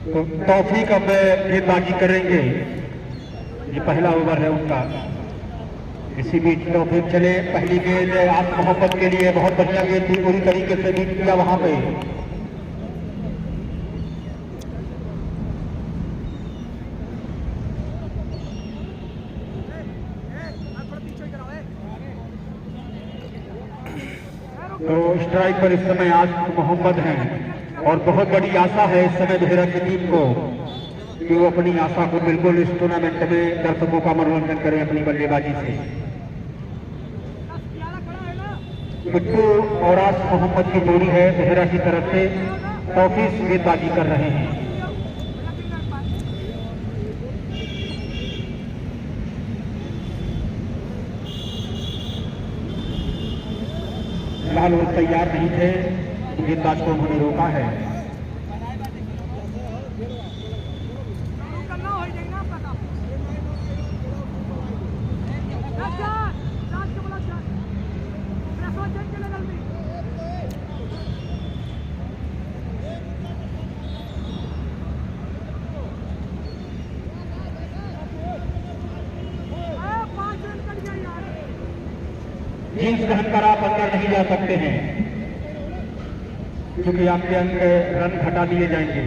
तो तौफीक अब गेंदबाजी करेंगे। ये पहला ओवर है उनका। इसी बीच तौफीक चले, पहली गेंद आसिफ मोहम्मद के लिए बहुत बढ़िया गेंद थी, पूरी तरीके से बीट किया वहां पे। तो स्ट्राइक पर इस समय आसिफ मोहम्मद हैं और बहुत बड़ी आशा है इस समय बेहरा की टीम को कि वो अपनी आशा को बिल्कुल इस टूर्नामेंट में दर्शकों का मनोरंजन करें अपनी बल्लेबाजी से। बिट्टू और आसिफ मोहम्मद की जोड़ी है बेहरा की तरफ से। तौफीक गेंदबाजी कर रहे हैं। फिलहाल वो तैयार नहीं थे, गेंदबाज को उन्होंने रोका है। जींस पहनकर आप अंदर नहीं जा सकते हैं क्योंकि आपके अंदर रन घटा दिए जाएंगे।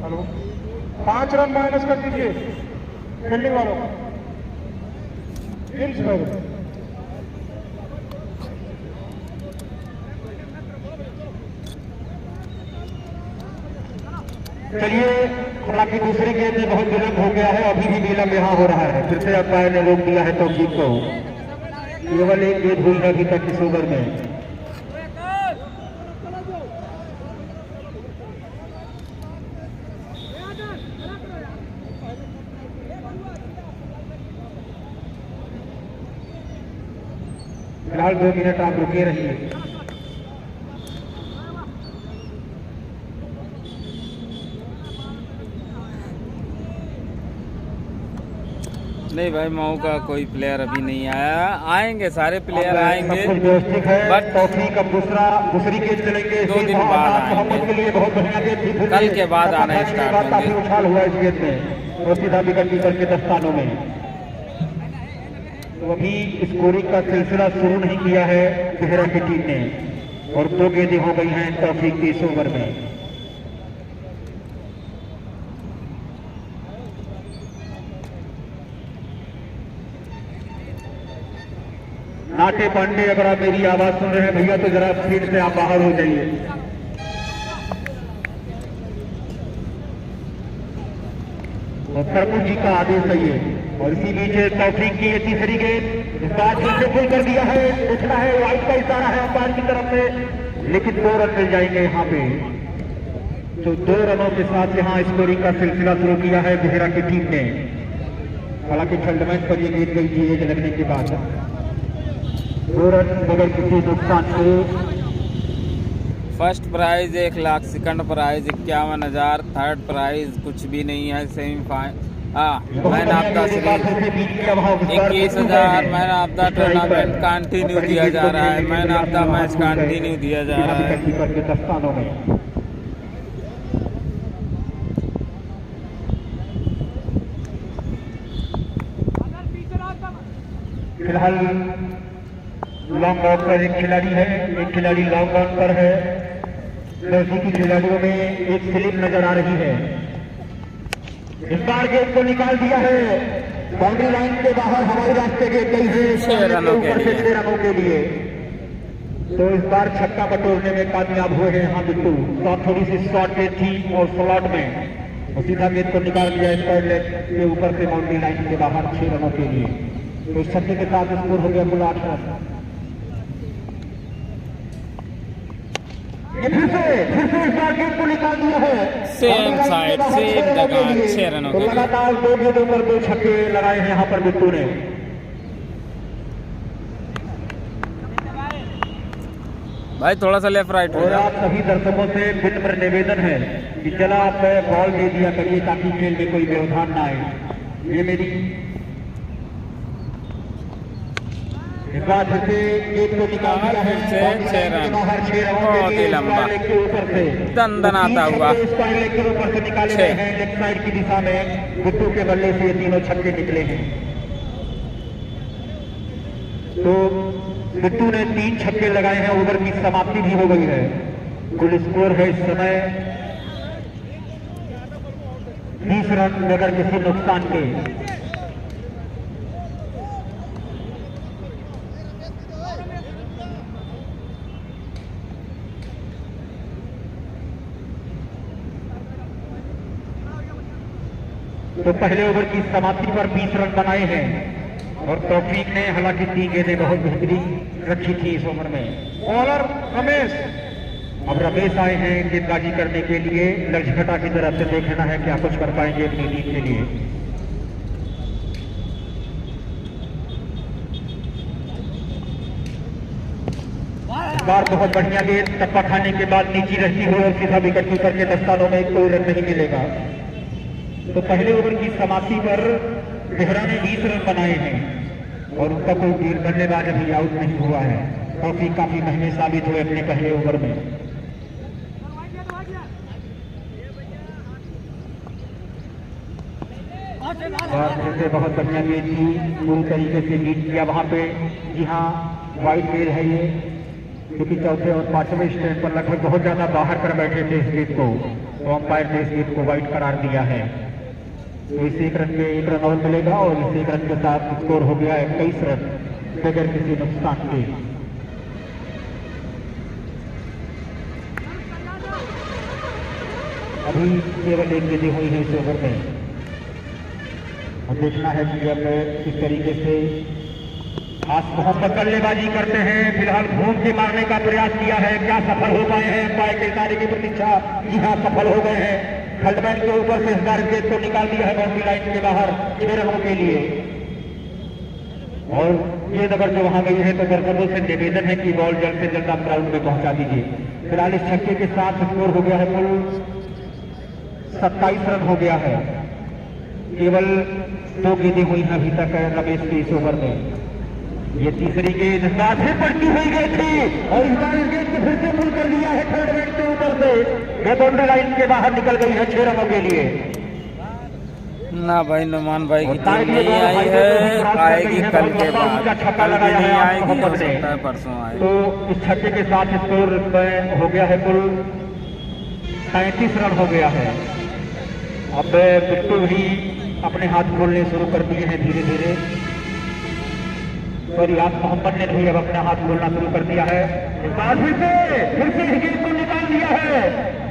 हेलो, 5 रन माइनस कर दीजिए फील्डिंग वालों। चलिए, हालांकि दूसरी गेंद में बहुत विलंब हो गया है, अभी भी विलंब यहाँ हो रहा है। फिर से अंपायर ने रोक दिया है तौफीक को। केवल एक गेंद हुई है अभी तक इस ओवर में। फिलहाल 2 मिनट आप रुके रहिए। नहीं भाई, मऊ का कोई प्लेयर अभी नहीं आया। आएंगे, सारे प्लेयर आएंगे, बट तौफीक अब दूसरी गेंद चलेंगे 2 दिन बाद आएंगे। के लिए बहुत बढ़िया गेंद थी, कल के बाद आना स्टार्ट होंगे। काफी उछाल हुआ इस गेंद में और सीधा विकेट कीपर के दस्तानों में। तो अभी स्कोरिंग का सिलसिला शुरू नहीं किया है बेहरा की टीम ने और 2 गेंदें हो गई हैं तौफीक की इस ओवर में। नाटे पांडे, अगर आप मेरी आवाज सुन रहे हैं भैया तो जरा फील्ड से आप बाहर हो जाइए। और सरपंच जी का आदेश है ये। और इसी बीच तौफीक की ये तीसरी गेंद इस बार फिर से पुल कर दिया है। उठना है, वाइड का इशारा है अंपायर की तरफ से, लेकिन 2 रन मिल जाएंगे यहाँ पे। तो 2 रनों के साथ यहाँ स्कोरिंग का सिलसिला शुरू किया है बेहरा की टीम ने। हालांकि फील्ड मैच पर ये गेंद गई थी एज लगने के बाद। 2 रन बगैर किसी नुकसान के। First prize 1 lakh, second prize 51,000, third prize कुछ भी नहीं है। Semifinal man of the series 21,000, man of the tournament continue दिया जा रहा है, man of the match continue दिया जा रहा है। फिलहाल लॉन्ग ऑन पर एक खिलाड़ी है, एक खिलाड़ी लॉन्ग ऑन पर है। लड़की की खिलाड़ियों में एक स्लिप नजर आ रही है। इस बार गेंद को निकाल दिया है, बाउंड्री लाइन के बाहर हवाई रास्ते के गई है 6 रनों के लिए। तो इस बार छक्का बटोरने में कामयाब हुए हैं यहाँ बिट्टू। शॉट थोड़ी सी शॉर्टेज थी और स्लॉट में और सीधा गेंद को निकाल दिया स्क्वायर लेग के ऊपर से बाउंड्री लाइन के बाहर 6 रनों के लिए। तो इस छक्के के साथ स्कोर हो गया कुल 8 रन। फिर से इस बार गेंद को निकाल दिया है सेम साइड, सेम जगह 6 रनों के लिए। लगातार 2 गेंदों पर 2 छक्के लगाए हैं यहाँ पर बिट्टू ने। भाई थोड़ा सा लेफ्ट राइट हो और जाए। आप सभी दर्शकों से विनम्र निवेदन है कि चला आप बॉल दे दिया करिए ताकि खेल में कोई व्यवधान ना आए। ये मेरी इस बार फिर से गेट को निकाल दिया है, फिर से 6 रन। बाहर 6 रनों बहुत के ही लिए लंबा। स्क्वायर लेग के ऊपर से दनदनाता हुआ। स्क्वायर लेग के ऊपर से निकाले गए हैं लेग साइड की दिशा में। गुड्डू के बल्ले से ये तीनों छक्के निकले हैं। तो गुड्डू ने 3 छक्के लगाए हैं, ओवर की समाप्ति भी हो गई है। कुल स्कोर है इस समय 20 रन बगैर किसी नुकसान के। तो पहले ओवर की समाप्ति पर 20 रन बनाए हैं और तौफीक ने हालांकि 3 गेंदें बहुत बेहतरीन रखी थी इस ओवर में। बॉलर रमेश, अब रमेश आए हैं गेंदबाजी करने के लिए। लक्ष्यघटा की तरफ से देखना है क्या कुछ कर पाएंगे अपनी टीम के लिए। इस बार बहुत बढ़िया गेंद, टप्पा खाने के बाद नीची रहती हुई और सीधा विकेट कीपर के दस्तानों में कोई रन नहीं मिलेगा। तो पहले ओवर की समाप्ति पर बेहरा ने 20 रन बनाए हैं और उनका कोई बल्लेबाज अभी आउट नहीं हुआ है। काफी काफी महंगे साबित हुए अपने पहले ओवर में। और फिर से बहुत बढ़िया गेंद थी, पूरी तरीके से लीड किया वहां पे। जी हाँ, वाइड गेंद है ये, क्योंकि चौथे और 5वें स्टैंड पर लगभग बहुत ज्यादा बाहर कर बैठे थे इस गेंद को, तो अंपायर ने इस गेंद को वाइड करार दिया है। तो इस 1 रन में 1 रन और मिलेगा और इस 1 रन के साथ स्कोर हो गया 21 रन बगैर किसी नुकसान के। अभी केवल 1 गेंदें हुई है इस ओवर में और देखना है कि अब किस तरीके से खास मोहम्मद बल्लेबाजी करते हैं। फिलहाल घूम के मारने का प्रयास किया है, क्या सफल हो पाए हैं अंपायर के इशारे की प्रतीक्षा? जी हाँ, सफल हो गए हैं। थर्डमैन के ऊपर से इस बार गेंद को निकाल दिया है बाउंड्री लाइन के बाहर 6 रनों के लिए। और गेंद अगर जो वहां गई है तो दर्शकों से निवेदन है कि बॉल जल्द से जल्द आप ग्राउंड में पहुंचा दीजिए। फिलहाल इस छक्के के साथ स्कोर हो गया है कुल 27 रन हो गया है। केवल 2 गेंदें हुई हैं अभी तक रमेश के इस ओवर में। ये तीसरी गेंद इस बार फिर पड़ती हुई गई थी और इस बार गेंद को फिर से पुल कर लिया है थर्ड मैन के ऊपर से। ये बाउंड्री लाइन के बाहर निकल गई है 6 रनों के लिए। ना भाई, नुमान भाई की टीम नहीं आई है, आएगी कल के बाद। कल भी नहीं आएगी, हो सकता है परसों आए। तो इस छक्के के साथ स्कोर हो गया है कुल 37 रन हो गया है। अब बिट्टू भी अपने हाथ खोलने शुरू कर दिए हैं धीरे धीरे। सॉरी, आप मोहम्मद ने भी अब अपना हाथ खोलना शुरू कर दिया है। फिर से गेंद को निकाल दिया है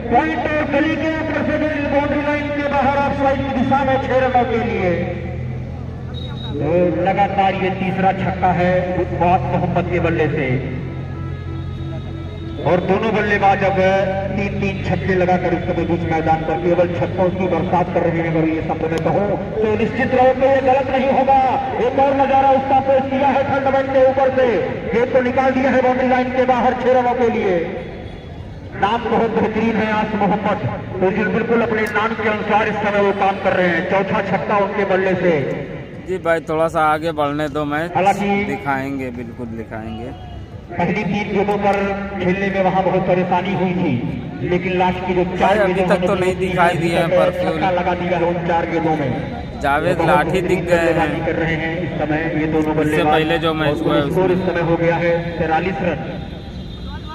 पॉइंट और गली के ऊपर से बाउंड्री लाइन के बाहर ऑफ साइड की दिशा में 6 रनों के लिए। तो लगातार ये तीसरा छक्का है फवाद मोहम्मद के बल्ले से और दोनों बल्लेबाज अब 3-3 छक्के लगाकर इस समय बीच मैदान पर केवल छक्कों की बरसात कर रहे हैं। अगर ये शब्द में कहूं तो निश्चित तौर पर ये गलत नहीं होगा। एक और नजारा उसका पेश किया है थर्ड के ऊपर से, गेंद को निकाल दिया है बाउंड्री लाइन के बाहर 6 रनों के लिए। नाम बहुत बेहतरीन है आस मोहम्मद, तो बिल्कुल अपने नाम के अनुसार इस समय वो काम कर रहे हैं। चौथा छक्का उनके बल्ले से। जी भाई, थोड़ा सा आगे बढ़ने दो, मैच हालांकि दिखाएंगे, बिल्कुल दिखाएंगे। पहली 3 गेंदों पर खेलने में वहां बहुत परेशानी हुई थी, लेकिन लास्ट की जो 4 अभी तक तो नहीं दिखाई दिए हैं, पर छक्का लगा दिया है उन 4 गेंदों में। जावेद लाठी दिख गए हैं कर रहे हैं इस समय ये दोनों बल्लेबाज। पहले जो मैच हुआ है स्कोर इस समय हो गया है 43 रन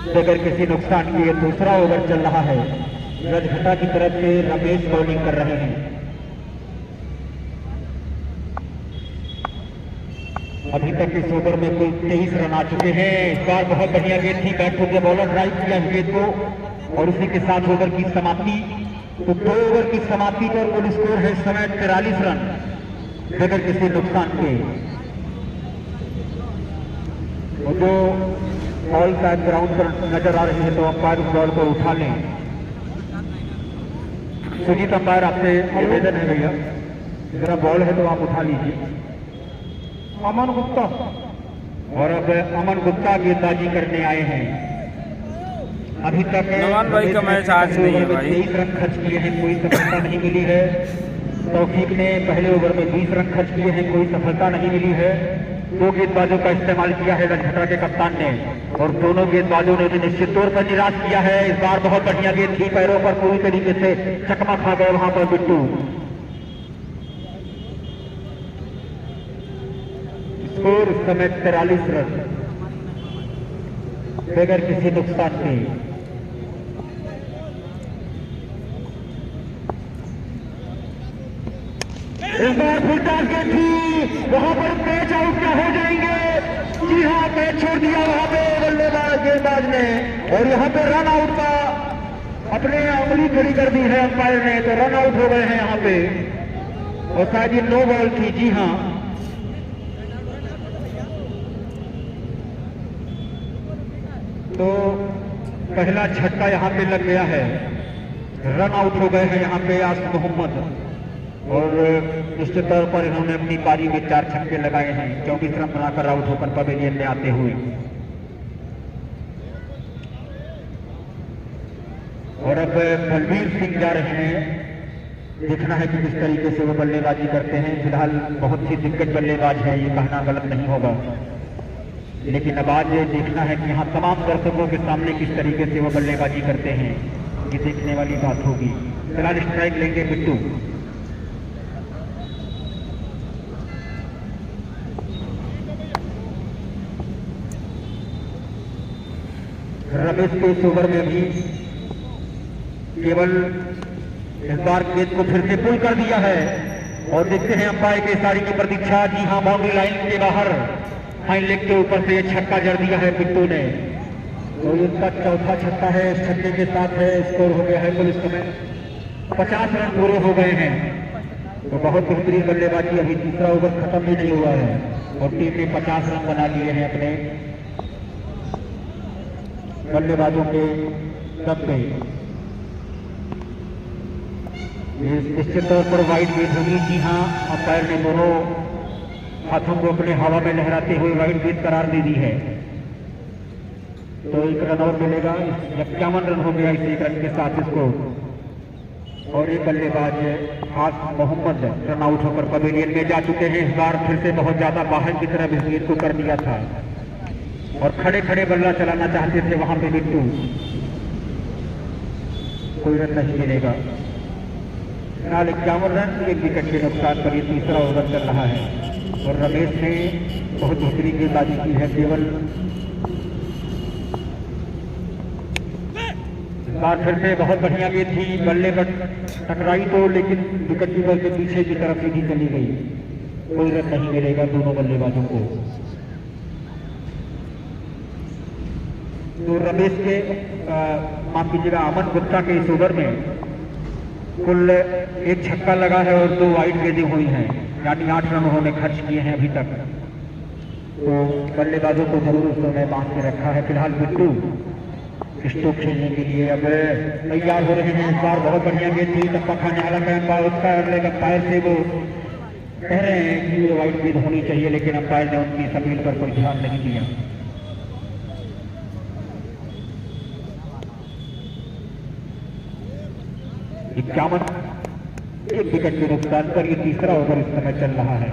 बगैर किसी नुकसान के। दूसरा ओवर चल रहा है, रजघटा की तरफ से रमेश बॉलिंग कर रहे हैं। अभी तक इस ओवर में कुल 23 रन आ चुके हैं। इस बार बहुत बढ़िया गेंद थी, बैट होकर बॉलर ड्राइव किया गेंद को और उसी के साथ ओवर की समाप्ति। तो 2 ओवर की समाप्ति पर कुल स्कोर है इस समय 43 रन बगैर किसी नुकसान के। और जो बॉल शायद ग्राउंड पर नजर आ रही है तो अंपायर उस बॉल को उठा लें। सुजीत अंपायर, आपसे निवेदन है भैया, जरा बॉल है तो आप उठा लीजिए। अमन गुप्ता, और अब अमन गुप्ता गेंदबाजी करने आए हैं। अभी तक नुमान भाई का मैच आज नहीं है भाई। 23 रन खर्च किए हैं, कोई सफलता नहीं मिली है। तौफीक ने पहले ओवर में 20 रन खर्च किए हैं, कोई सफलता नहीं मिली है। दो गेंदबाजों का इस्तेमाल किया है रजघटा के कप्तान ने और दोनों गेंदबाजों ने भी निश्चित तौर पर निराश किया है। इस बार बहुत बढ़िया गेंद थी, पैरों पर पूरी तरीके से चकमा खा गए वहां पर बिट्टू। स्कोर इस समय 43 रन बगैर किसी नुकसान के। इस बार फुल टॉस गेंद थी, वहां पर मैच आउट क्या हो जाएंगे। जी हाँ, मैच छोड़ दिया वहां पे बल्लेबाज गेंदबाज ने और यहाँ पे रन आउट का अपने उंगली खड़ी कर दी है अंपायर ने, तो रन आउट हो गए हैं यहाँ पे और शायद ये नो बॉल थी। जी हाँ, तो पहला झटका यहाँ पे लग गया है, रन आउट हो गए हैं यहाँ पे आसिफ मोहम्मद और निश्चित तौर पर इन्होंने अपनी पारी में 4 छक्के लगाए हैं, 24 रन बनाकर आउट होकर पवेलियन में आते हुए। और अब बलबीर सिंह जा रहे हैं, देखना है कि किस तरीके से वो बल्लेबाजी करते हैं। फिलहाल बहुत ही दिग्गज बल्लेबाज है, ये कहना गलत नहीं होगा, लेकिन अब आज देखना है कि यहाँ तमाम दर्शकों के सामने किस तरीके से वो बल्लेबाजी करते हैं, ये देखने वाली बात होगी। फिलहाल स्ट्राइक लेंगे बिट्टू। रमेश के इस ओवर में भी केवल इस बार गेंद को फिर से पुल कर दिया है और देखते हैं अंपायर के इशारे की प्रतीक्षा। जी हाँ, बाउंड्री लाइन के बाहर फाइन लेग के ऊपर से ये छक्का जड़ दिया है बिट्टू ने, तो इसका चौथा छक्का है। इस छक्के के साथ है स्कोर हो गया है कुल इस समय 50 रन पूरे हो गए हैं। तो बहुत बेहतरीन बल्लेबाजी, अभी तीसरा ओवर खत्म भी नहीं हुआ है और टीम ने 50 रन बना लिए हैं अपने बल्लेबाजों के दम पे। निश्चित तौर पर वाइड गेंद होगी। जी हाँ, अंपायर ने दोनों हाथों को अपने हवा में लहराते हुए वाइड गेंद करार दे दी है, तो 1 रन और मिलेगा। 51 रन हो गया इस 1 रन के साथ इसको। और ये बल्लेबाज आसिफ मोहम्मद रन आउट होकर पवेलियन में जा चुके हैं। इस बार फिर से बहुत ज्यादा बाहर की तरफ इस गेंद को कर दिया था और खड़े खड़े बल्ला चलाना चाहते थे वहां पे बिट्टू, कोई रन नहीं मिलेगा। फिलहाल 51 रन, 1 विकेट के नुकसान पर ये तीसरा ओवर चल रहा है और रमेश ने बहुत बेहतरीन गेंदबाजी की है। केवल इस बार फिर से बहुत बढ़िया गेंद थी, बल्ले पर टकराई तो लेकिन विकेट कीपर के पीछे की तरफ सीधी चली गई, कोई रन नहीं मिलेगा दोनों बल्लेबाजों को। तो रमेश के माफ कीजिएगा अमन गुप्ता के इस ओवर में कुल 1 छक्का लगा है और 2 वाइड गेंदें हुई हैं, यानी 8 रन उन्होंने खर्च किए हैं अभी तक। तो बल्लेबाजों को जरूर उस समय बांध के रखा है। फिलहाल बिट्टू स्ट्रोक खेलने के लिए अब तैयार हो रहे हैं। इस बार बहुत बढ़िया गेंद थी, टप्पा खाने वाला अंपायर, उसका अगले अंपायर से वो कह रहे हैं कि वो वाइड गेंद होनी चाहिए, लेकिन अंपायर ने उनकी इस अपील पर कोई ध्यान नहीं दिया। इक्यावन, 1 विकेट के नुकसान पर ये तीसरा ओवर इस समय चल रहा है।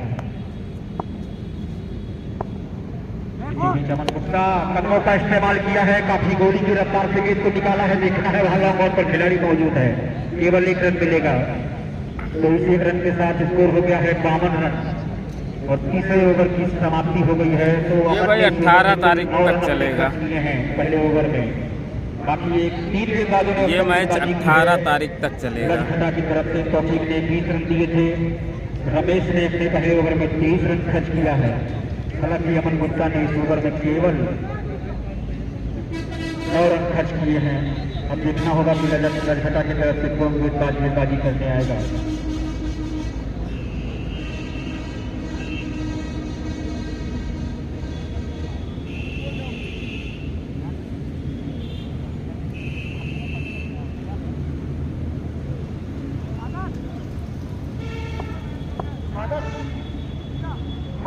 चमन गुप्ता कदमों का इस्तेमाल किया है, काफी गोली की रफ्तार से गेंद को निकाला है। देखना है वहां लॉन्ग ऑन पर खिलाड़ी मौजूद है, केवल 1 रन मिलेगा। तो इस 1 रन के साथ स्कोर हो गया है 52 रन और तीसरे ओवर की समाप्ति हो गई है। तो ये भाई 18 तारीख तक चलेगा पहले ओवर में। बाकी 3 गेंदबाजों ने ये मैच 18 तारीख तक चलेगा। रजघटा की तरफ से तौफीक ने 20 रन दिए थे, रमेश ने अपने पहले ओवर में 23 रन खर्च किया है। हालांकि अमन गुप्ता ने इस ओवर में केवल 9 रन खर्च किए हैं। अब देखना होगा कि रजघटा की तरफ से कौन गेंदबाजी करने आएगा।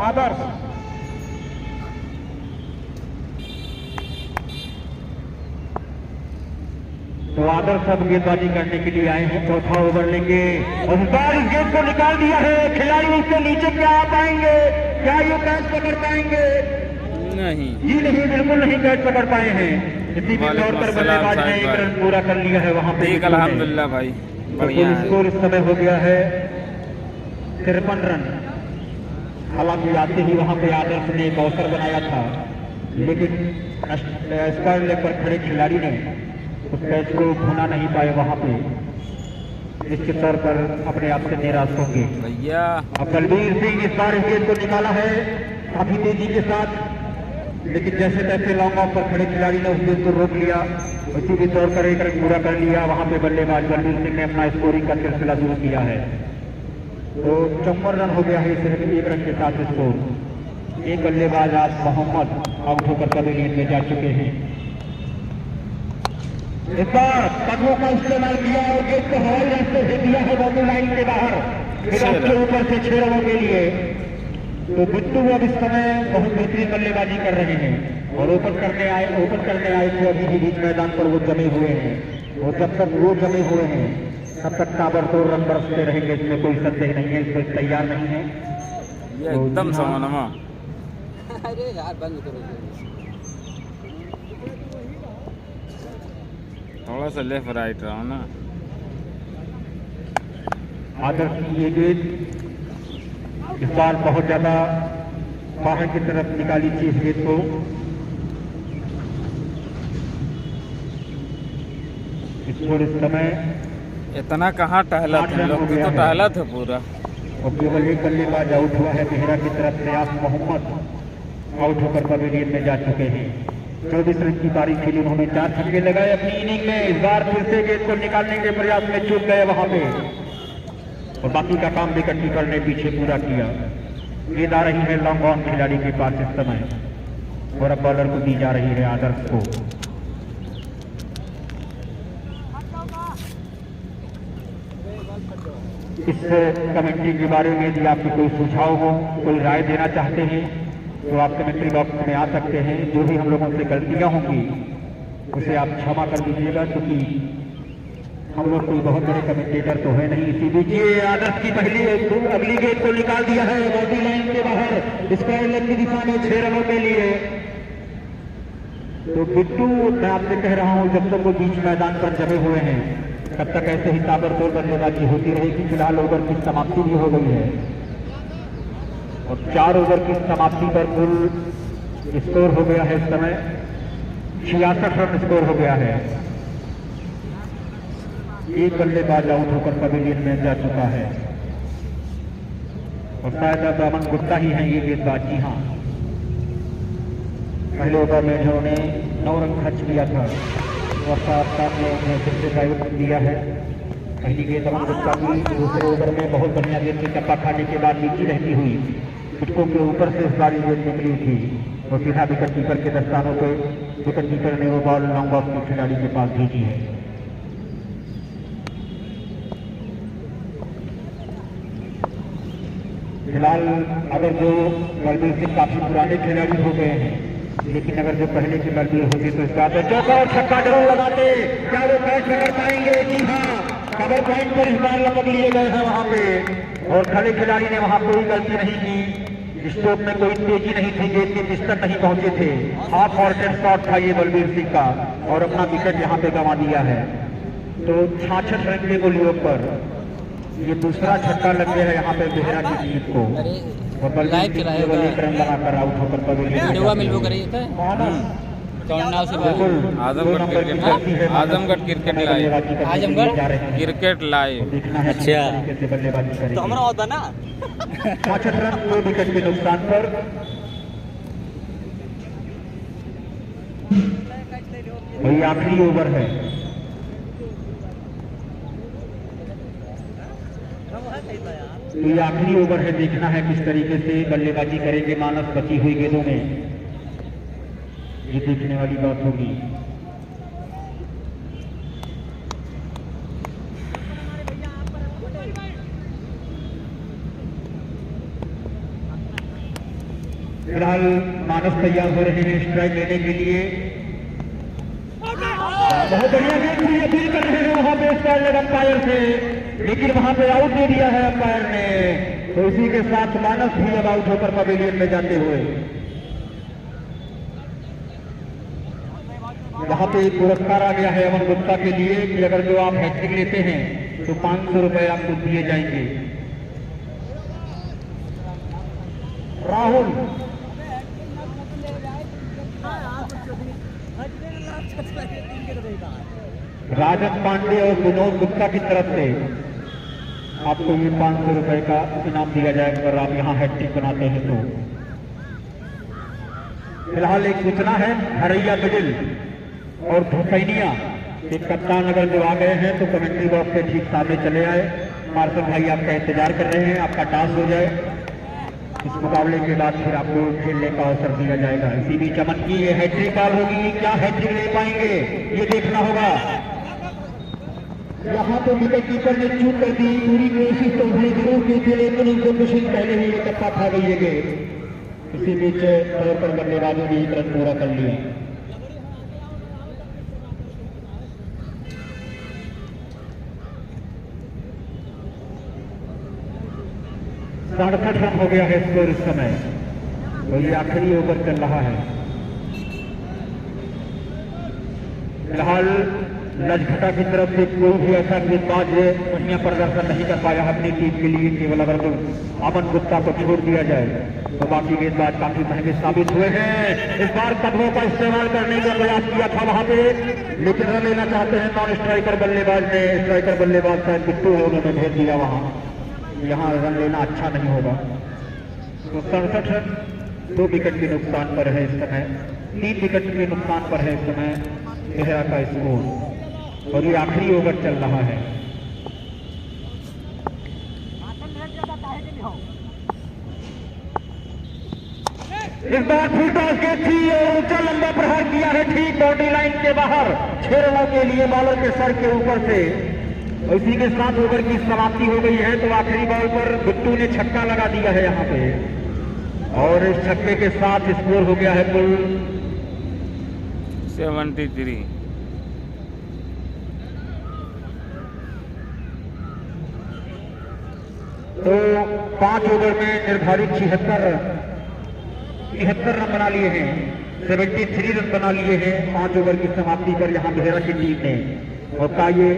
आदर्श तो आदर्श अब गेंदबाजी करने के लिए आए हैं, चौथा ओवर लेंगे और इस बार इस गेंद को निकाल दिया है। खिलाड़ी उसके नीचे क्या आ पाएंगे, क्या ये कैच पकड़ पाएंगे? नहीं जी नहीं, बिल्कुल नहीं कैच पकड़ पाए हैं। इसी भी तौर पर बल्लेबाज ने एक रन पूरा कर लिया है वहां पे। ठीक अल्हम्दुलिल्लाह भाई, बढ़िया है। स्कोर इस समय हो गया है 53 रन। हालांकि आते ही वहां पे आदर्श ने एक अवसर बनाया था, लेकिन स्क्वायर लेग पर खड़े खिलाड़ी ने उस कैच को भुना नहीं पाए वहां पे। इसके तौर पर अपने आप से निराश होंगे भैया। अब बलबीर सिंह इस बार इस गेंद को निकाला है काफी तेजी के साथ, लेकिन जैसे तैसे लॉन्ग ऑफ पर खड़े खिलाड़ी ने उस गेंद को रोक लिया। उसी के तौर पर एक रन पूरा कर लिया। वहां पे बल्लेबाज बलबीर सिंह ने अपना स्कोरिंग का सिलसिला शुरू किया है। तो 54 रन हो गया है सिर्फ एक रन के साथ स्कोर। एक बल्लेबाज आज मोहम्मद आउट होकर पवेलियन में जा चुके हैं। इस बार कदमों का इस्तेमाल किया और गेंद को हवाई रास्ते से दिया है बाउंड्री लाइन के बाहर, के ऊपर से 6 रनों के लिए। तो बिट्टू अब इस समय बहुत बेहतरीन बल्लेबाजी कर रहे हैं और ओपन करने आए थे अभी भी बीच मैदान पर वो जमे हुए हैं। और जब तक वो जमे हुए हैं तब तक ताबड़तोड़ रन बरसते रहेंगे, इसमें कोई संदेह नहीं है। इसमें तैयार नहीं है ये एकदम समानमा। अरे यार बंद करो, थोड़ा सा लेफ्ट राइट रहा ना। आदर्श की ये गेंद इस बार बहुत ज्यादा बाहर की तरफ निकाली थी इस गेंद को। स्कोर इस समय इतना कहाँ टहला थे लोग, तो टहला था पूरा। और केवल एक बल्लेबाज आउट हुआ है मेहरा की तरफ से। आज मोहम्मद आउट होकर पवेलियन में जा चुके हैं। 24 रन की पारी खेली उन्होंने, 4 छक्के लगाए अपनी इनिंग में। इस बार फिर से गेंद को निकालने के प्रयास में चूक गए वहां पे और बाकी का काम विकेट कीपर ने पीछे पूरा किया। गेंद आ रही है लॉन्ग ऑन खिलाड़ी के पास इस समय और अब बॉलर को दी जा रही है आदर्श को। इस कमेंट्री के बारे में यदि आपके कोई सुझाव हो, कोई राय देना चाहते हैं तो आप कमेंट्री बॉक्स में आ सकते हैं। जो भी हम लोगों से गलतियां होंगी उसे आप क्षमा कर दीजिएगा, क्योंकि हम लोग कोई बहुत बड़े कमेंटेटर तो है नहीं। इसी बीच ये आदर्श की अगली गेंद को निकाल दिया है बाउंड्री लाइन के बाहर स्क्वायर लेग की दिशा में 6 रनों के लिए। तो बिट्टू, मैं आपसे कह रहा हूं जब तक वो बीच मैदान पर जमे हुए हैं तब तक ऐसे ही ताबड़तोड़ बल्लेबाजी होती रहेगी। फिलहाल ओवर की समाप्ति भी हो गई है और 4 ओवर की समाप्ति पर कुल स्कोर हो गया है इस समय 66 रन स्कोर हो गया है। एक बल्लेबाज आउट होकर पवेलियन में जा चुका है और शायद अब अमन गुप्ता ही है ये गेंदबाज। जी हाँ, पहले ओवर में इन्होंने 9 रन खर्च किया था और साथ ने उन्हें फिर से ड्राइव दिया है। पहली गेंद अमन गुप्ता की, दूसरे ओवर में बहुत बढ़िया गेंद की टप्पा खाने के बाद नीचे रहती हुई पिटकों के ऊपर से इस बार गेंद निकली थी और सीधा विकेट कीपर के दस्तानों पे विकेट कीपर ने वो बॉल लॉन्ग ऑफ के खिलाड़ी के पास भेजी है। फिलहाल अगर जो बलबीर सिंह काफी पुराने खिलाड़ी हो गए हैं, लेकिन अगर जो पहले के बलबीर होते तो इस बात में चौका और छक्का जरूर लगाते। क्या वो कैच कर पाएंगे? जी हाँ, कवर पॉइंट पर इस बार लपक लिए गए हैं वहां पे और खड़े खिलाड़ी ने वहां कोई गलती नहीं की। स्ट्रोक में कोई तेजी नहीं थी, गेंद के पिच तक नहीं पहुंचे थे। हाफ फॉर्सेट शॉट था ये बलबीर सिंह का और अपना विकेट यहाँ पे गंवा दिया है। तो 66 रन के गोलियों पर ये दूसरा छक्का लग गया है यहाँ पे मेहरा की जीत को और बलबीर सिंह केवल 1 रन बनाकर आउट होकर पवेलियन आजमगढ़ क्रिकेट लाइव। अच्छा बल्लेबाजी तो हमारा होता ना 66 रन 2 विकेट के नुकसान पर। वही आखिरी ओवर है। तो ये आखिरी ओवर है, देखना है किस तरीके से बल्लेबाजी करेंगे मानस बची हुई गेंदों में, ये देखने वाली बात होगी। फिलहाल मानस तैयार हो रहे हैं स्ट्राइक लेने के लिए। बहुत बढ़िया गेंद की अपील कर रहे हैं वहां पे स्क्वायर लेग अंपायर से, लेकिन वहां पे आउट दे दिया है अंपायर ने। तो इसी के साथ मानस भी अब आउट होकर पवेलियन में जाते हुए। वहां पे एक पुरस्कार आ गया है अमन गुप्ता के लिए कि अगर जो आप हैट्रिक लेते हैं तो 500 रुपए आपको दिए जाएंगे। राहुल राजन पांडे और विनोद गुप्ता की तरफ से आपको ये 500 रुपए का इनाम दिया जाएगा अगर आप यहाँ हैट्रिक बनाते हैं तो। फिलहाल एक सूचना है, हरैया मिडिल और धुसैनिया के कप्तान अगर जो आ गए हैं तो कमेंट्री बॉक्स के ठीक सामने चले आए। मार्शल भाई आपका इंतजार कर रहे हैं, आपका टास्क हो जाए। इस मुकाबले के बाद फिर आपको खेलने का अवसर दिया जाएगा। इसी बीच अमन की ये हैट्रिक बॉल होगी, क्या हैट्रिक ले पाएंगे ये देखना होगा। यहाँ तो विकेट कीपर ने चूक कर दी, पूरी कोशिश तो उन्हें जरूर की थी लेकिन उनको कोशिश पहले ही एक टप्पा खा गई है गेंद। इसी बीच तौर पर बल्लेबाजों ने एक रन पूरा कर लिया। 67 रन हो गया है स्कोर इस समय। तो ये आखिरी ओवर चल रहा है। फिलहाल लजघटा की तरफ से कोई भी ऐसा गेंदबाज बढ़िया प्रदर्शन नहीं कर पाया अपनी टीम के लिए। केवल अगर तो अमन गुप्ता को छोड़ दिया जाए तो बाकी गेंदबाज काफी महंगे साबित हुए हैं। इस बार कदमों का इस्तेमाल करने का प्रयास किया था वहां पे, लेकिन रन लेना चाहते हैं नॉन स्ट्राइकर बल्लेबाज ने। स्ट्राइकर बल्लेबाज शायद बिट्टू उन्होंने भेज दिया वहां। यहाँ रन लेना अच्छा नहीं होगा। तो 67 रन 2 विकेट के नुकसान पर है इस समय, 3 विकेट के नुकसान पर है इस समय मेहरा का स्कोर। और ये आखिरी ओवर चल रहा है। इस बार फुल टॉस के थी और ऊंचा लंबा प्रहार किया है ठीक बाउंड्री लाइन के बाहर 6 रनों के लिए बॉलर के सर के ऊपर से। और इसी के साथ ओवर की समाप्ति हो गई है। तो आखिरी बॉल पर बिट्टू ने छक्का लगा दिया है यहाँ पे और इस छक्के के साथ स्कोर हो गया है कुल 73। तो 5 ओवर में निर्धारित 73 रन बना लिए हैं, 73 रन बना लिए हैं 5 ओवर की समाप्ति पर यहाँ मेहरा की टीम ने। और ये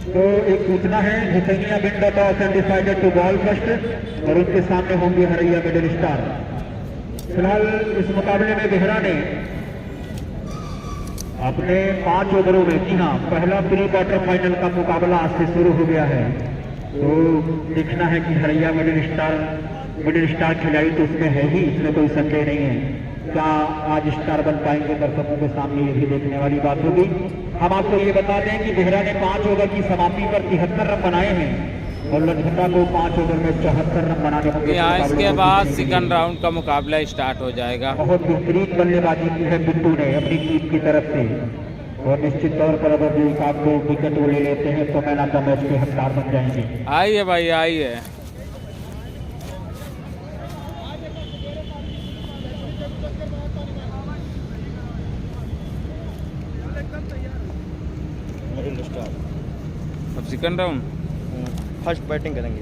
तो एक सूचना है, धुसैनिया win the toss and decided to bowl first और उनके सामने होंगे हरैया मिडिल स्टार। फिलहाल इस मुकाबले में मेहरा ने अपने 5 ओवरों में, जी हाँ, पहला प्री क्वार्टर फाइनल का मुकाबला आज से शुरू हो गया है। तो देखना है कि हरैया मिडिल स्टार खिलाड़ी तो उसमें है ही, इसमें कोई संदेह नहीं है। क्या आज स्टार बन पाएंगे दर्शकों के सामने, ये भी देखने वाली बात होगी। हम आपको ये बता दें कि मेहरा ने 5 ओवर की समाप्ति पर 73 रन बनाए हैं और लजघटा को 5 ओवर में 74 रन बनाने होंगे। इसके बाद सेकंड राउंड का मुकाबला स्टार्ट हो जाएगा। बहुत बेहतरीन बल्लेबाजी की है बिट्टू ने अपनी टीम की तरफ से और निश्चित तौर पर अगर एक आध 2 विकेट वो ले लेते हैं तो मैन ऑफ द मैच के हकदार बन जाएंगे। आइए भाई आइए। अब सेकंड राउंड फर्स्ट बैटिंग करेंगे।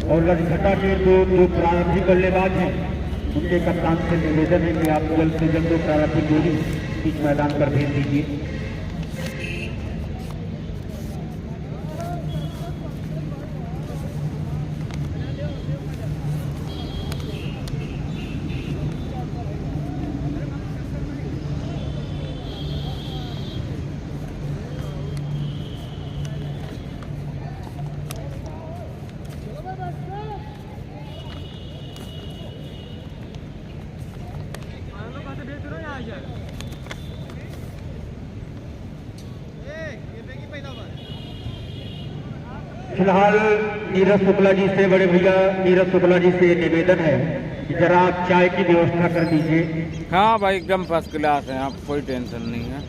और लजघटा के जो प्रारंभिक बल्लेबाज हैं उनके कप्तान से निवेदन है कि आप जल्द से जल्द प्रारंभिक जोड़ी बीच मैदान पर भेज दीजिए। फिलहाल नीरज शुक्ला जी से, बड़े भैया नीरज शुक्ला जी से निवेदन है कि जरा आप चाय की व्यवस्था कर दीजिए। हाँ भाई एकदम फर्स्ट क्लास है, आप कोई टेंशन नहीं है।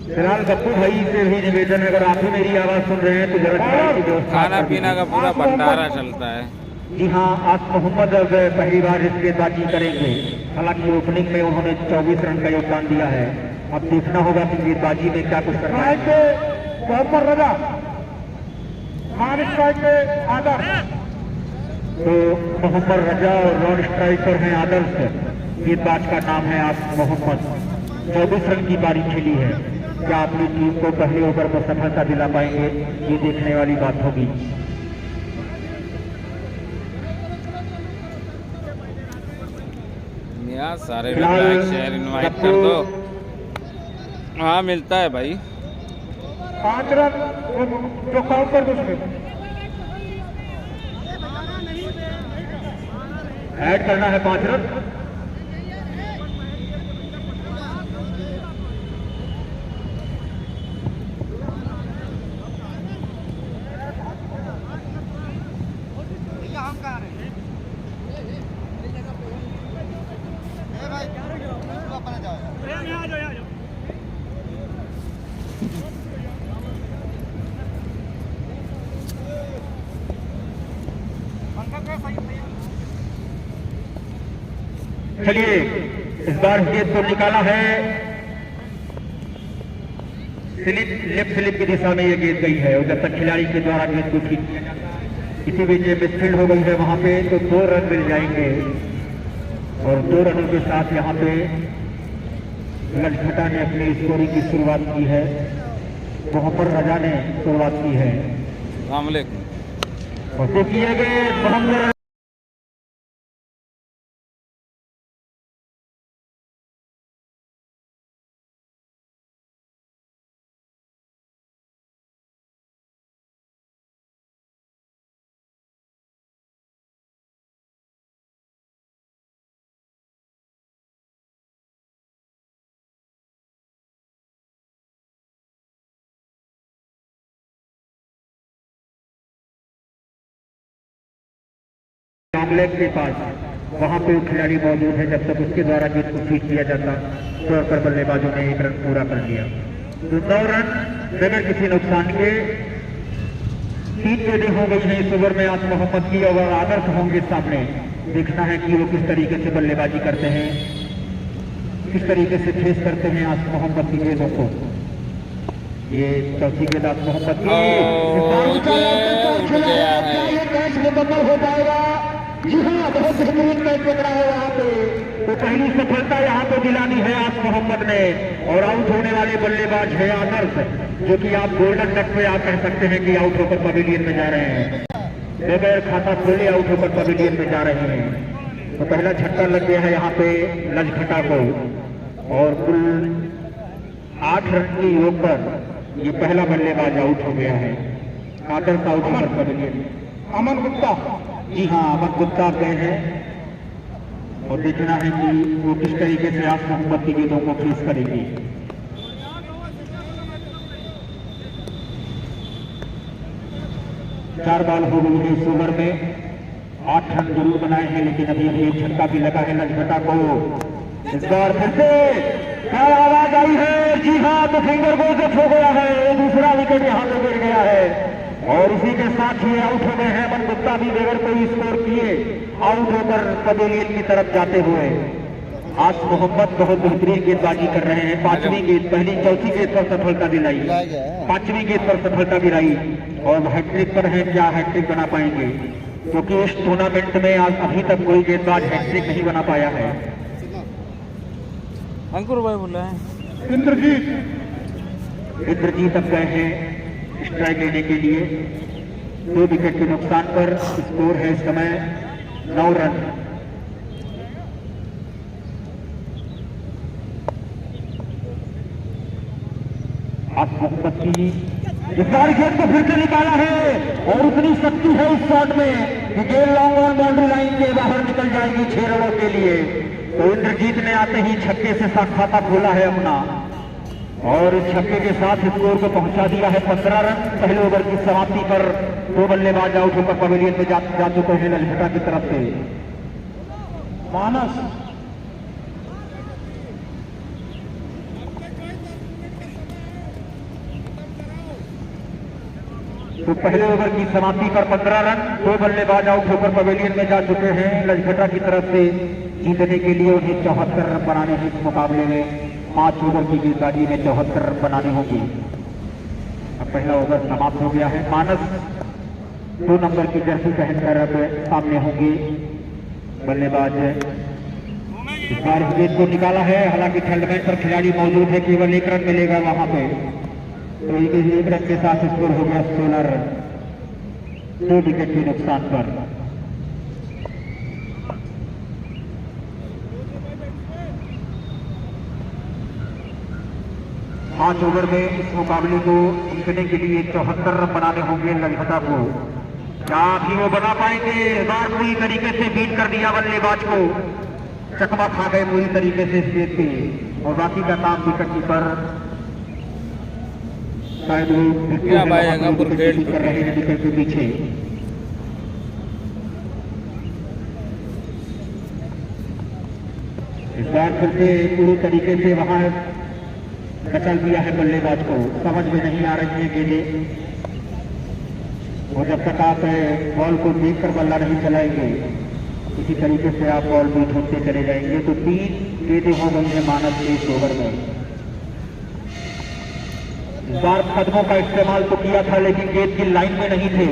फिलहाल गप्पू भाई से भी निवेदन है, अगर आप भी मेरी आवाज सुन रहे हैं तो जरा चाय की व्यवस्था। खाना पीना का पूरा भंडारा चलता है। जी हाँ, आज मोहम्मद अब पहली बार इस गेंदबाजी करेंगे। हालांकि ओपनिंग में उन्होंने 24 रन का योगदान दिया है। अब देखना होगा कि गेंदबाजी में क्या कुछ करना है। मोहम्मद रजा नॉन स्ट्राइकर आदर्श, तो मोहम्मद रजा और नॉन स्ट्राइकर हैं आदर्श। गेंदबाज का नाम है आज मोहम्मद। 24 रन की पारी खेली है। क्या अपनी टीम को पहले ओवर पर सफलता दिला पाएंगे, ये देखने वाली बात होगी। यार सारे लोग लाइक शेयर इनवाइट कर दो। हाँ मिलता है भाई। 5 रन जो काउंट कर दो उसमें ऐड करना है 5 रन। चलिए, इस बार गेंद को निकाला है स्लिप, लेफ्ट स्लिप की दिशा में ये गेंद गई है। और जब तक खिलाड़ी के द्वारा गेंद को ठीक किसी बीच में मिसफील्ड हो गई है वहां पे, तो 2 रन मिल जाएंगे। और 2 रनों के साथ यहाँ पे ललखटा ने अपनी स्कोरिंग की शुरुआत की है। मोहम्मद रजा ने शुरुआत की है। अस्सलाम वालेकुम। और तो किए गए मोहम्मद लेग के पास वहां पे खिलाड़ी मौजूद है। जब तक उसके द्वारा गेंद को फीट किया जाता तो पर बल्लेबाजों ने 1 रन पूरा कर लिया। तो 9 रन बगैर किसी नुकसान के 3 गेंदें हो गई हैं इस ओवर में आज मोहम्मद की। और आदर्श होंगे सामने। देखना है कि वो किस तरीके से बल्लेबाजी करते हैं, किस तरीके से फेस करते हैं आज मोहम्मद की गेंदों को। ये चौथी गेंद आज मोहम्मद की मुकम्मल हो जाएगा। जी हाँ, बहुत बेहतरीन कैच पकड़ा है वहां पे। तो पहली सफलता यहाँ पे दिलानी है आज मोहम्मद ने। और आउट होने वाले बल्लेबाज है आदर्श, जो कि आप गोल्डन डक में आप कह सकते हैं कि आउट होकर पवेलियन में जा रहे हैं। बगैर खाता खोले आउट होकर पवेलियन में जा रहे हैं। तो पहला झटका लग गया है यहाँ पे ललखटा को। और कुल 8 रन के योग पर ये पहला बल्लेबाज आउट हो गया है। आदर्श आउट होकर पवेलियन। अमन गुप्ता, जी हाँ, अमन गुप्ता गए हैं। और देखना है कि वो किस तरीके से आज मोहम्मद की गेंदों को फेस करेगी। चार बॉल हो गई है इस ओवर में। 8 रन जरूर बनाए हैं, लेकिन अभी एक झटका भी लगा है ललखटा को। इस बार फिर से क्या आवाज आई है? जी हाँ, तो फिंगर गोल से हो गया है। दूसरा विकेट यहाँ पे गिर गया है। और इसी के साथ ही आउट हो गए हैं अमन गुप्ता भी बगैर कोई स्कोर किए आउट होकर पवेलियन की तरफ जाते हुए। आज मोहम्मद बहुत बेहतरीन गेंदबाजी कर रहे हैं। 5वीं गेंद, पहली 4थी गेंद पर सफलता दिलाई, 5वीं गेंद पर सफलता दिलाई। और हैट्रिक पर है, क्या हैट्रिक बना पाएंगे? क्योंकि इस टूर्नामेंट में आज अभी तक कोई गेंदबाज हैट्रिक नहीं बना पाया है। अंकुर भाई बोल रहे हैं। इंद्रजीत अब गए हैं स्ट्राइक लेने के लिए। 2 विकेट के नुकसान पर स्कोर है इस समय 9 रन। आज मोहम्मद की इस बार गेंद को फिर से निकाला है। और उतनी शक्ति है इस शॉट में कि गेंद लॉन्ग ऑन बाउंड्री लाइन के बाहर निकल जाएगी 6 रनों के लिए। तो इंद्रजीत ने आते ही छक्के से खाता खोला है अपना। और छक्के के साथ स्कोर को पहुंचा दिया है 15 रन। पहले ओवर की समाप्ति पर 2 बल्लेबाज आउट होकर पवेलियन में जा चुके हैं ललखटा की तरफ से। मानस तो पहले ओवर की समाप्ति पर 15 रन, 2 बल्लेबाज आउट होकर पवेलियन में जा चुके हैं। लजघटा की तरफ से जीतने के लिए उन्हें 74 रन बनाने हैं। इस मुकाबले में 5 ओवर की गेंदबाजी में 74 रन बनाने होंगे। अब पहला ओवर समाप्त हो गया है। मानस 2 नंबर की जर्सी पहनकर अब सामने होंगे। बल्लेबाज इस बार गेंद को निकाला है, हालांकि थर्डमैन पर खिलाड़ी मौजूद है, केवल 1 रन मिलेगा वहां पे। तो 1 रन के साथ स्कोर हो गया 16 रन, 2 विकेट के नुकसान पर। पांच ओवर में इस मुकाबले को जीतने के लिए 74 रन बनाने होंगे लजघटा को। क्या भी वो बना पाएंगे? इस बार पूरी तरीके से बीट कर दिया बल्लेबाज को, चकमा खा गए पूरी तरीके से इस गेंद पे। और बाकी का काम विकेट कीपर शायद कर रहे हैं विकेट के पीछे। इस बार फिर से पूरी तरीके से वहां कचल दिया है बल्लेबाज को, समझ में नहीं आ रही है गेंदें। और जब तक आप बॉल को देखकर बल्ला नहीं चलाएंगे, इसी तरीके से आप बॉल बीट होते चले जाएंगे। तो 3 गेंदें हो गई है मानस के इस ओवर में। इस बार कदमों का इस्तेमाल तो किया था, लेकिन गेंद की लाइन में नहीं थे।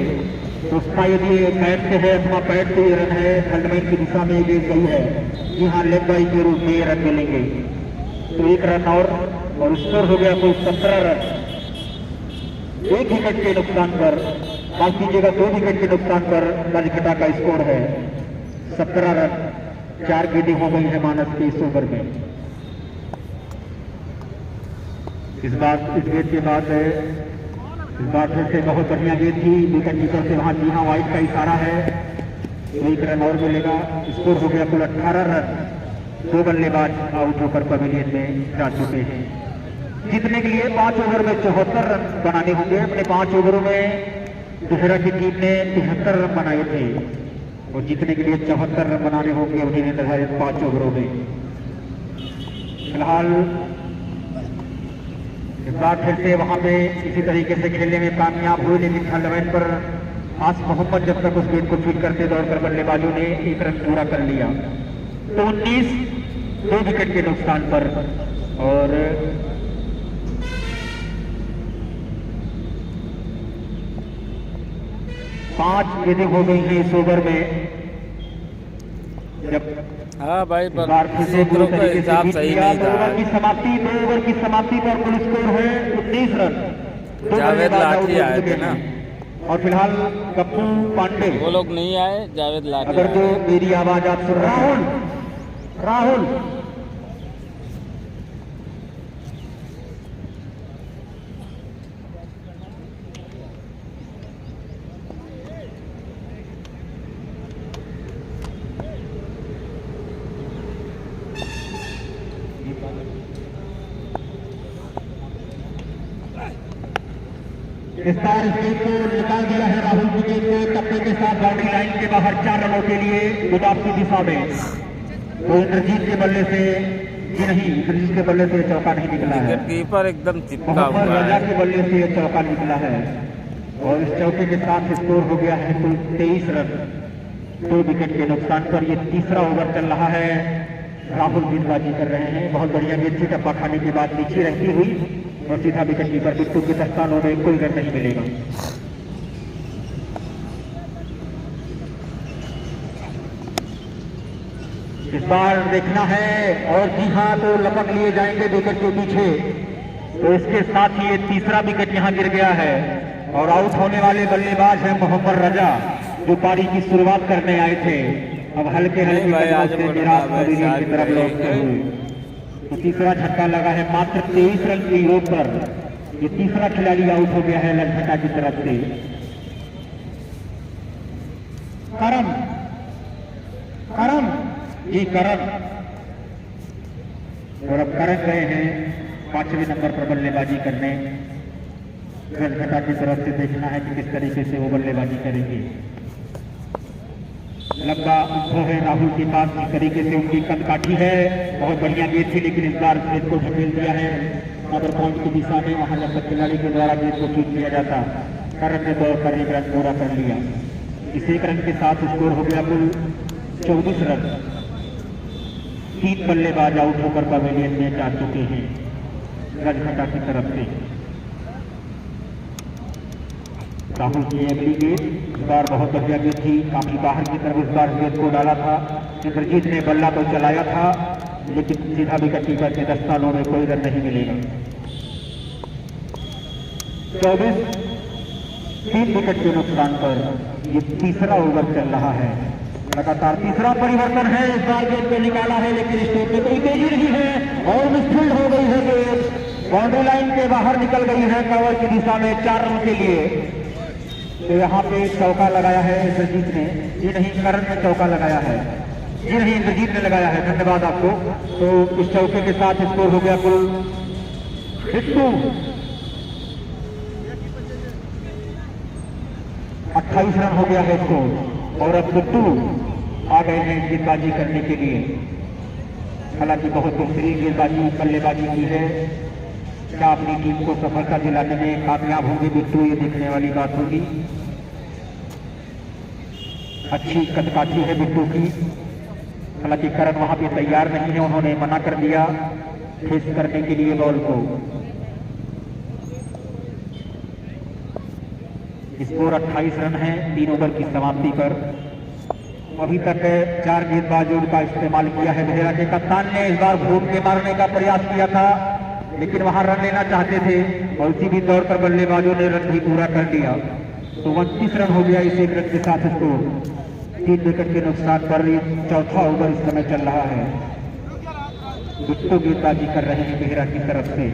तो उसका यदि पैड से है अथवा पैड से रन है, थर्डमैन की दिशा में गेंद गई है, जी हाँ, लेग बाई के रूप में रन मिलेंगे। तो 1 रन और स्कोर हो गया कुल 17 रन, 1 विकेट के नुकसान पर, माफ कीजिएगा 2 विकेट के नुकसान पर लजघटा का स्कोर है 17 रन। 4 गेंदें हो गई है मानस के इस ओवर में। इस गेंद के बाद इस बार फिर से बहुत बढ़िया गेंद थी विकेट कीपर से, वहां जी हाँ वाइड का इशारा है। 1 रन और मिलेगा, स्कोर हो गया कुल 18 रन। 2 बल्लेबाज आउट होकर पवेलियन में जा चुके हैं। जीतने के लिए 5 ओवर में 74 रन बनाने होंगे। अपने 5 ओवरों में दूसरा की टीम ने 73 रन बनाए थे और जीतने के लिए 74 रन बनाने होंगे उन्हें निर्धारित 5 ओवरों में। फिलहाल इस बार फिर से वहां पे इसी तरीके से खेलने में कामयाब हुए, लेकिन थर्डमैन पर आस मोहम्मद जब तक उस गेंद को फीट करते दौड़कर बल्लेबाजों ने 1 रन पूरा कर लिया। तो 19, 2 विकेट के नुकसान पर। और 5 गेंदें हो गई हैं इस ओवर में। जब हाँ भाई, बार फिर से सूत्रों का हिसाब सही नहीं था। 2 ओवर की समाप्ति पर कुल स्कोर है 19 रन। जावेद लाठी आए थे ना, और फिलहाल गप्पू पांडे, वो लोग नहीं आए, जावेद लाठी। अगर जो मेरी आवाज आप सुन रहे हैं, राहुल इस बार इस गेंद को निकाल दिया है राहुल की गेंद को टप्पे के साथ बाउंड्री लाइन के बाहर 4 रनों के लिए गुलाब की दिशा में। तो इंद्रजीत के बल्ले से, जी नहीं, इंद्रजीत के बल्ले से चौका नहीं निकला है, कीपर एकदम चिपका मोहम्मद हुआ रजा है। के बल्ले से चौका निकला है। और इस चौके के साथ स्कोर हो गया है कुल 23 रन, 2 विकेट के नुकसान पर। ये तीसरा ओवर चल रहा है, राहुल गेंदबाजी कर रहे हैं। बहुत बढ़िया गेंद थी, टप्पा खाने के बाद नीचे रहती हुई और सीधा विकेट कीपर बिट्टू के दस्तानों में कोई रन नहीं मिलेगा। इस बार देखना है, और जी हाँ, तो लपक लिए जाएंगे विकेट के पीछे। तो इसके साथ ही ये तीसरा विकेट यहाँ गिर गया है और आउट होने वाले बल्लेबाज हैं मोहम्मद रजा, जो पारी की शुरुआत करने आए थे। अब हल्के हल्के कदमों से निराश पवेलियन की तरफ लौटते हुए। तो तीसरा झटका लगा है मात्र 23 रन के योग पर। ये तीसरा खिलाड़ी आउट हो गया है लजघटा की तरफ से। करम जी करम, और अब करम गए हैं 5वें नंबर पर बल्लेबाजी करने। लजघटा की तरफ से देखना है कि किस तरीके से वो बल्लेबाजी करेंगे। लंबा अनुभव है राहुल के पास, इस तरीके से उनकी कद काठी है। बहुत बढ़िया गेंद थी, लेकिन इस बार गेंद को ढकेल दिया है अदर पॉइंट की दिशा में, वहां जब तक खिलाड़ी के द्वारा गेंद को शूट किया जाता। करण ने दौड़ कर एक रन पूरा कर लिया। इस एक रन के साथ स्कोर हो गया कुल 24 रन। 3 बल्लेबाज आउट होकर पवेलियन में जा चुके हैं गजघटा की तरफ से। राहुल की अगली गेंद इस बार बहुत बढ़िया गेंद थी, काफी बाहर की तरफ इस बार गेंद को डाला था। इंद्रजीत ने बल्ला तो चलाया था लेकिन सीधा विकेट कीपर के दस्तानों में कोई रन नहीं मिलेगा। 3 विकेट के नुकसान पर ये तीसरा ओवर चल रहा है। लगातार तीसरा परिवर्तन है। इस बार गेंद को निकाला है लेकिन स्टेट में कोई तेजी नहीं है और मिसफील्ड हो गई है। गेंद बाउंड्री लाइन के बाहर निकल गई है कवर की दिशा में 4 रन के लिए। तो यहाँ पे चौका लगाया है इंद्रजीत ने, जी नहीं करण ने चौका लगाया है, जी नहीं इंद्रजीत ने लगाया है। धन्यवाद आपको। तो इस चौके के साथ स्कोर हो गया कुल 28 रन हो गया है स्कोर। और अब बिट्टू आ गए हैं गेंदबाजी करने के लिए। हालांकि बहुत बेहतरीन गेंदबाजी बल्लेबाजी की है। क्या अपनी टीम को सफलता दिलाने में कामयाब होंगे बिट्टू, ये देखने वाली बात होगी। अच्छी कदकाठी है बिट्टू की। हालांकि करण वहां पे तैयार नहीं है, उन्होंने मना कर दिया फेस करने के लिए बॉल को। स्कोर 28 रन है 3 ओवर की समाप्ति पर। अभी तक 4 गेंदबाजों का इस्तेमाल किया है। मेहरा के कप्तान ने इस बार घूम के मारने का प्रयास किया था लेकिन वहां रन लेना चाहते थे और इसी भी दौर पर बल्लेबाजों ने रन भी पूरा कर दिया। तो 29 रन हो गया इस एक रन के साथ स्कोर। 3 विकेट के नुकसान पर चौथा ओवर इस समय चल रहा है। बिट्टू गेंदबाजी कर रहे हैं मेहरा की तरफ से।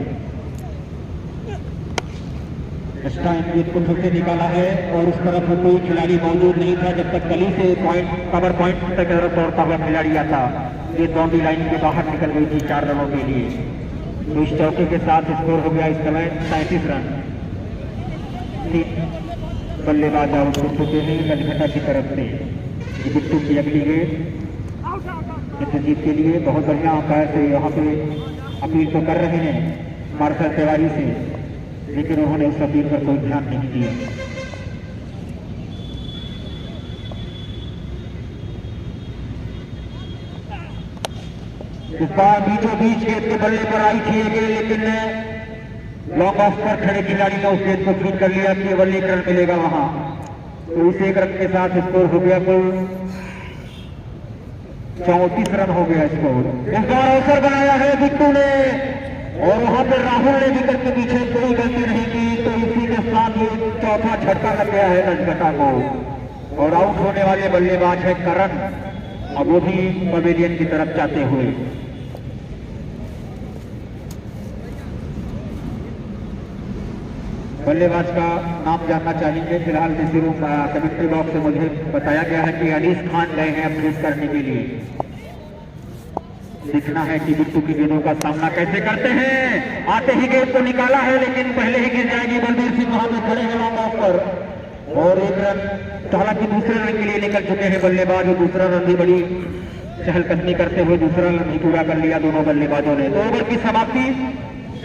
इस टाइम गेंद को फिर से निकाला है और उस तरफ कोई खिलाड़ी मौजूद नहीं था जब तक गली से कवर पॉइंट तक दौड़ता हुआ खिलाड़ी आता। ये बाउंड्री लाइन के बाहर निकल गई थी 4 रनों के लिए। तो इस चौके के साथ स्कोर हो गया इस समय 37 रन। 3 बल्लेबाज आउट हो चुके हैं गजघटा की तरफ से। बिट्टू की अगली गेंद इंद्रजीत के लिए बहुत बढ़िया अंपायर से यहाँ पे अपील तो कर रहे हैं मार्शल तिवारी से, लेकिन उन्होंने उस अपील पर कोई ध्यान नहीं दिया। इस बार बीचों बीच गेंद के बल्ले पर आई थी लेकिन लॉन्ग ऑफ पर खड़े खिलाड़ी ने उस गेंद को फीड कर लिया, केवल 1 रन मिलेगा वहां। तो इस 1 रन के साथ स्कोर हो गया कुल 34 रन हो गया स्कोर। इस बार अवसर बनाया है बिट्टू ने और वहां पर राहुल ने विकेट के पीछे कोई गलती नहीं की। तो इसी के साथ ये चौथा झटका लग गया है गजघटा को और आउट होने वाले बल्लेबाज है करण, अब वो भी पवेलियन की तरफ जाते हुए। बल्लेबाज का नाम जानना चाहेंगे। फिलहाल ड्रेसिंग रूम कमेंट्री बॉक्स से मुझे बताया गया है कि अनीस खान गए हैं फेस करने के लिए। देखना है कि बिट्टू की गेंदों का सामना कैसे करते हैं। आते ही गेंद को निकाला है लेकिन पहले ही गिर जाएगी। बलबीर सिंह वहां पे खड़े हैं लॉन्ग ऑफ पर और 1 रन। हालांकि दूसरे रन के लिए निकल चुके हैं बल्लेबाज और दूसरा रन भी बड़ी चहलकदमी करते हुए दूसरा रन भी पूरा कर लिया दोनों बल्लेबाजों ने। 2 ओवर की समाप्ति,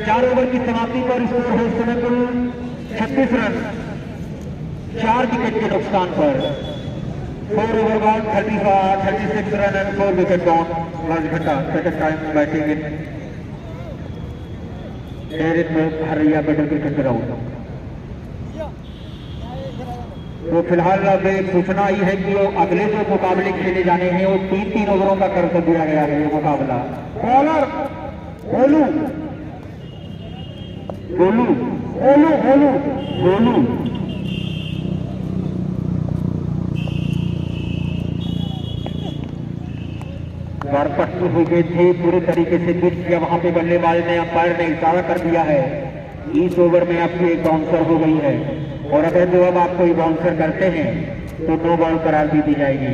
4 ओवर की समाप्ति पर स्कोर है इस समय कुल 36 रन 4 विकेट के नुकसान पर। 4 ओवर बाद 36 रन एंड 4 विकेट डाउन। गजघटा सेकंड टाइम बैटिंग इन एरिक हरिया बैटर क्रिकेट ग्राउंड। तो फिलहाल अब एक सूचना आई है कि वो अगले जो मुकाबले खेले जाने हैं वो 3-3 ओवरों का कर दिया गया है। ये मुकाबला बॉलर गोलू गोलू गोलू गोलू गोलू पट्टी हुई गई थी, पूरी तरीके से बीट किया। वहां पे बल्लेबाज ने अंपायर ने इशारा कर दिया है 20 ओवर में आपकी एक बाउंसर हो गई है और अगर जो अब आप कोई बाउंसर करते हैं तो 2 बॉल करार दी जाएगी।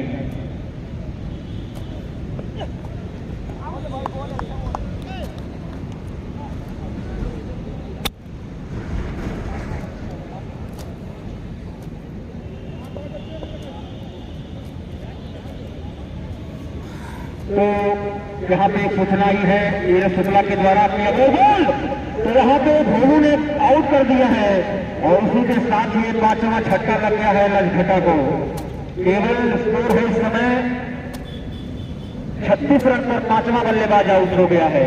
तो यहाँ पे सूचना आई है नीरज शुक्ला के द्वारा किया गोल, तो यहाँ पे भोलू ने आउट कर दिया है और उसी के साथ ही 5वां छक्का लग गया है लजघटा को। केवल स्कोर है इस समय 36 रन पर 5वां बल्लेबाज आउट हो गया है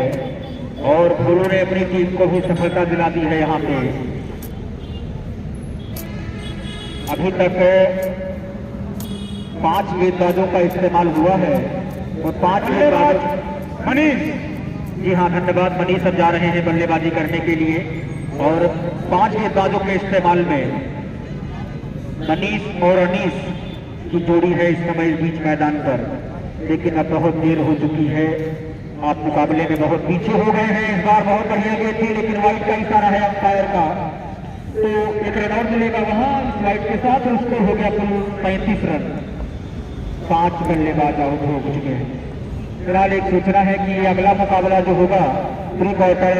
और भोलू ने अपनी टीम को भी सफलता दिला दी है। यहाँ पे अभी तक 5 गेंदबाजों का इस्तेमाल हुआ है और 5 गेंदबाज मनीष, जी हाँ धन्यवाद मनीष, अब जा रहे हैं बल्लेबाजी करने के लिए और 5 गेंदबाजों के इस्तेमाल में मनीष और अनीस की जोड़ी है इस समय इस बीच मैदान पर, लेकिन अब बहुत देर हो चुकी है, आप मुकाबले में बहुत पीछे हो गए हैं। इस बार बहुत बढ़िया गेंद थी लेकिन वाइड का इशारा है अंपायर का, तो एक रन आउट मिलेगा वहां इस वाइड के साथ और उसको हो गया कुल 35 रन। 5 बल्लेबाज आउट हो चुके हैं। फिलहाल एक सूचना है कि अगला मुकाबला जो होगा प्री क्वार्टर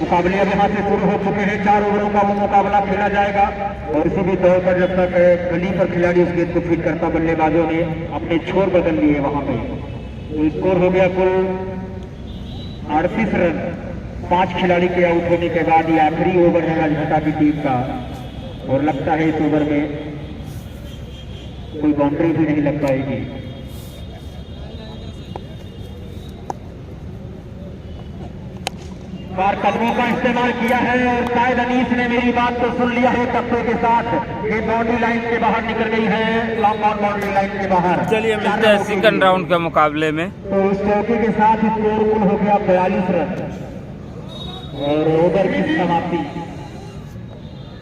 मुकाबले अब यहाँ से शुरू हो चुके हैं। 4 ओवरों का वो मुकाबला खेला जाएगा और इसी भी तौर पर जब तक गली पर खिलाड़ी उस गेंद को फीट करता बल्लेबाजों ने अपने छोर बदल लिए वहां पे, तो स्कोर हो गया कुल 38 रन। 5 खिलाड़ी के आउट होने के बाद ये आखिरी ओवर है लजघटा की टीम का और लगता है इस ओवर में कोई बाउंड्री भी नहीं लग पाएगी। बार कदमों का इस्तेमाल किया है और शायद अनीस ने मेरी बात को सुन लिया है तख्ते के साथ, ये बाउंड्री लाइन के बाहर निकल गई है, लॉन्ग ऑन बाउंड्री लाइन के बाहर। चलिए मिलते हैं सेकंड राउंड के मुकाबले में। तो इस चौके के साथ स्कोर कुल हो गया 42 रन और ओवर की समाप्ति।